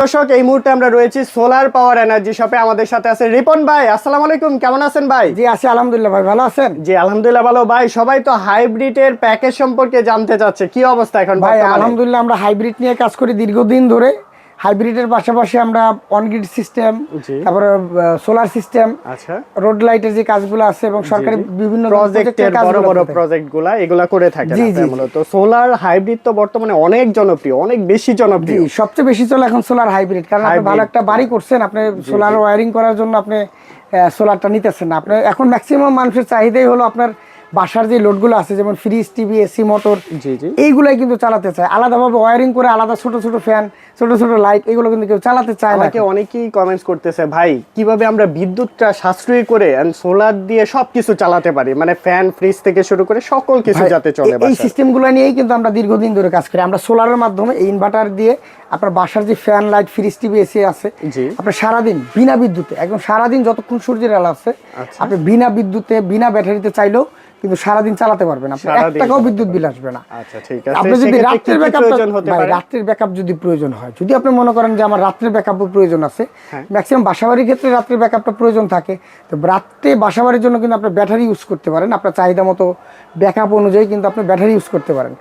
দর্শক এই মুহূর্তে আমরা রয়েছি সোলার পাওয়ার এনার্জি শপে। আমাদের সাথে আছে রিপন ভাই। আসসালামু আলাইকুম, কেমন আছেন ভাই? জি আছি আলহামদুলিল্লাহ। ভাই ভালো আছেন? জি আলহামদুলিল্লাহ ভালো। ভাই সবাই তো হাইব্রিডের প্যাকেজ সম্পর্কে জানতে চাচ্ছে, কি অবস্থা এখন ভাই বর্তমানে? আলহামদুলিল্লাহ আমরা হাইব্রিড নিয়ে কাজ করি দীর্ঘদিন ধরে। হাইব্রিডের পাশাপাশি আমরা অনগ্রিড সিস্টেম, জি তারপরে সোলার সিস্টেম, আচ্ছা, রোড লাইটের যে কাজগুলো আছে এবং সরকারি বিভিন্ন প্রজেক্টের বড় বড় প্রজেক্টগুলা এগুলা করে থাকেন আপনারা মূলত। সোলার হাইব্রিড তো বর্তমানে অনেক জনপ্রিয়, অনেক বেশি জনপ্রিয়। জি সবচেয়ে বেশি চলে এখন সোলার হাইব্রিড, কারণ আপনি ভালো একটা বাড়ি করছেন, আপনি সোলার ওয়্যারিং করার জন্য আপনি সোলারটা নিতেছেন না। আপনি এখন ম্যাক্সিমাম মানুষের চাহিদাই হলো আপনার বাসার যে লোডগুলো আছে, যেমন ফ্রিজ, টিভি, এসি, মোটর, জি জি, এইগুলাই কিন্তু চালাতে চায় আলাদাভাবে ওয়্যারিং করে, আলাদা ছোট ছোট ফ্যান, ছোট ছোট লাইট, এগুলো কিন্তু কেউ চালাতে চায় না। আমাকে অনেকেই কমেন্টস করতেছে, ভাই কিভাবে আমরা বিদ্যুৎটা সাশ্রয়ী করে সোলার দিয়ে সবকিছু চালাতে পারি, মানে ফ্যান, ফ্রিজ থেকে শুরু করে সকল কিছু যাতে চলে। এই সিস্টেমগুলো নিয়েই কিন্তু আমরা দীর্ঘদিন ধরে কাজ করি। আমরা সোলারের মাধ্যমে এই ইনভার্টার দিয়ে আপনার বাসার যে fan, light, fridge, TV, AC আছে, আপনার সারাদিন বিনা বিদ্যুতে, একদম সারাদিন যতক্ষণ সূর্যের আলো আছে, আপনি বিনা বিদ্যুতে, বিনা ব্যাটারিতে চাইলেও কিন্তু সারাদিন চালাতে পারবেন। আপনি 1 টাকাও বিদ্যুৎ বিল আসবে না। আচ্ছা ঠিক আছে। আপনি যদি রাত্রের ব্যাকআপ যদি প্রয়োজন হয়, যদি আপনি মনে করেন যে আমার রাত্রের ব্যাকআপও প্রয়োজন আছে, ম্যাক্সিমাম বাসাবাড়ির ক্ষেত্রে রাত্রের ব্যাকআপটা প্রয়োজন থাকে, তো রাত্রে বাসাবাড়ির জন্য কিন্তু আপনি ব্যাটারি ইউজ করতে পারেন। আপনার চাহিদা মতো ব্যাকআপ অনুযায়ী কিন্তু আপনি ব্যাটারি ইউজ করতে পারেন।